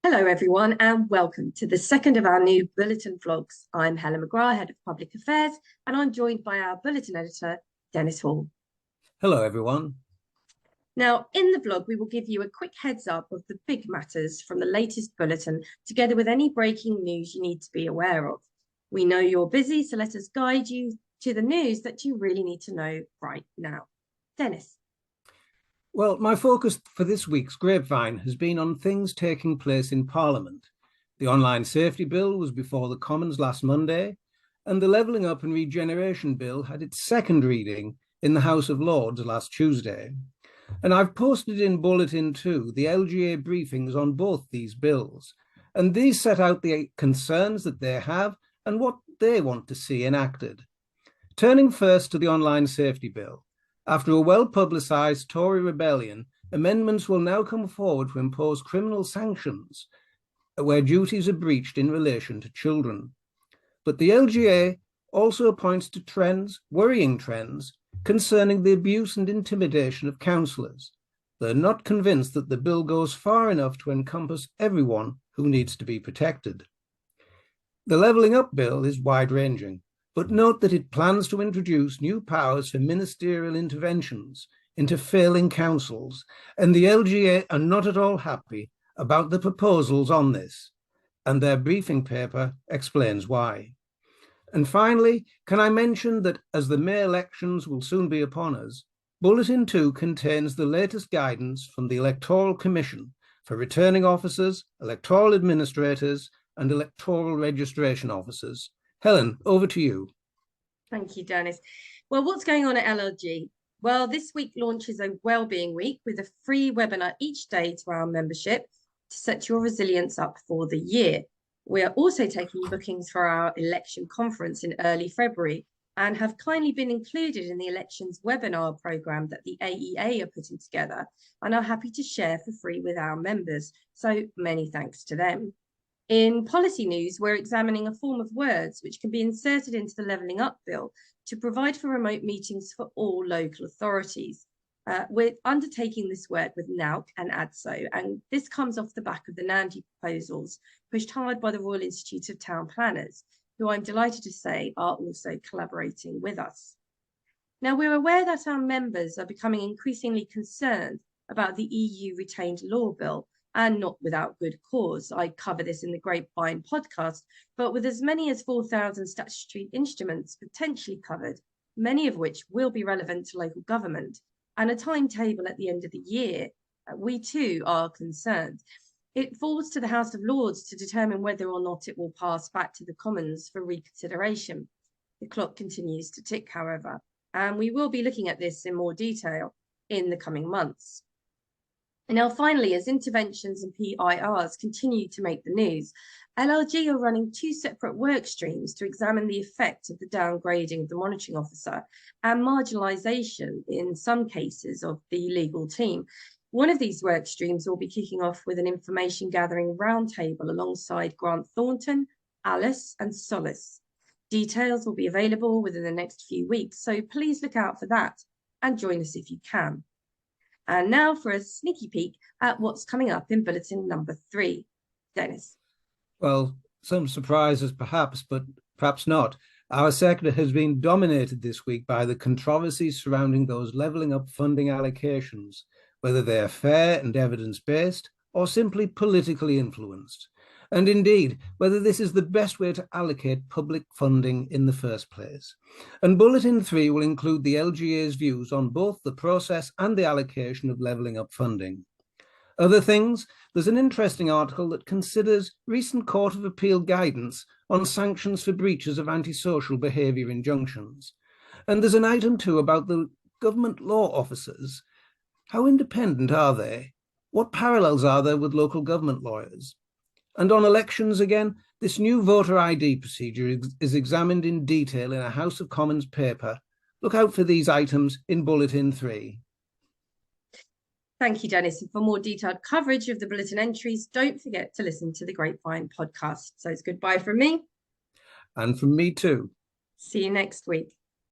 Hello, everyone, and welcome to the second of our new Bulletin vlogs. I'm Helen McGrath, Head of Public Affairs, and I'm joined by our Bulletin Editor, Dennis Hall. Hello, everyone. Now, in the vlog, we will give you a quick heads up of the big matters from the latest bulletin, together with any breaking news you need to be aware of. We know you're busy, so let us guide you to the news that you really need to know right now. Dennis. Well, my focus for this week's Grapevine has been on things taking place in Parliament. The Online Safety Bill was before the Commons last Monday, and the Levelling Up and Regeneration Bill had its second reading in the House of Lords last Tuesday. And I've posted in Bulletin 2 the LGA briefings on both these bills, and these set out the concerns that they have and what they want to see enacted. Turning first to the Online Safety Bill. After a well-publicised Tory rebellion, amendments will now come forward to impose criminal sanctions where duties are breached in relation to children. But the LGA also points to worrying trends, concerning the abuse and intimidation of councillors. They're not convinced that the bill goes far enough to encompass everyone who needs to be protected. The Levelling Up Bill is wide-ranging, but note that it plans to introduce new powers for ministerial interventions into failing councils, and the LGA are not at all happy about the proposals on this, and their briefing paper explains why. And finally, can I mention that as the May elections will soon be upon us, Bulletin 2 contains the latest guidance from the Electoral Commission for returning officers, electoral administrators, and electoral registration officers. Helen, over to you. Thank you, Dennis. Well, what's going on at LLG? Well, this week launches a Wellbeing Week with a free webinar each day to our membership to set your resilience up for the year. We are also taking bookings for our election conference in early February and have kindly been included in the elections webinar programme that the AEA are putting together and are happy to share for free with our members. So many thanks to them. In policy news, we're examining a form of words which can be inserted into the Levelling Up Bill to provide for remote meetings for all local authorities. We're undertaking this work with NAUC and ADSO, and this comes off the back of the NANDI proposals pushed hard by the Royal Institute of Town Planners, who I'm delighted to say are also collaborating with us. Now, we're aware that our members are becoming increasingly concerned about the EU retained law bill, and not without good cause. I cover this in the Grapevine podcast, but with as many as 4,000 statutory instruments potentially covered, many of which will be relevant to local government, and a timetable at the end of the year, we too are concerned. It falls to the House of Lords to determine whether or not it will pass back to the Commons for reconsideration. The clock continues to tick, however, and we will be looking at this in more detail in the coming months. And now, finally, as interventions and PIRs continue to make the news, LLG are running two separate work streams to examine the effect of the downgrading of the monitoring officer and marginalisation, in some cases, of the legal team. One of these work streams will be kicking off with an information gathering roundtable alongside Grant Thornton, Alice and Solace. Details will be available within the next few weeks, so please look out for that and join us if you can. And now for a sneaky peek at what's coming up in Bulletin number 3. Dennis. Well, some surprises perhaps, but perhaps not. Our sector has been dominated this week by the controversies surrounding those levelling up funding allocations, whether they are fair and evidence-based or simply politically influenced. And indeed, whether this is the best way to allocate public funding in the first place. And Bulletin 3 will include the LGA's views on both the process and the allocation of levelling up funding. Other things, there's an interesting article that considers recent Court of Appeal guidance on sanctions for breaches of antisocial behaviour injunctions. And there's an item too about the government law officers. How independent are they? What parallels are there with local government lawyers? And on elections again, this new voter ID procedure is examined in detail in a House of Commons paper. Look out for these items in Bulletin 3. Thank you, Dennis. And for more detailed coverage of the bulletin entries, don't forget to listen to the Grapevine podcast. So it's goodbye from me. And from me too. See you next week.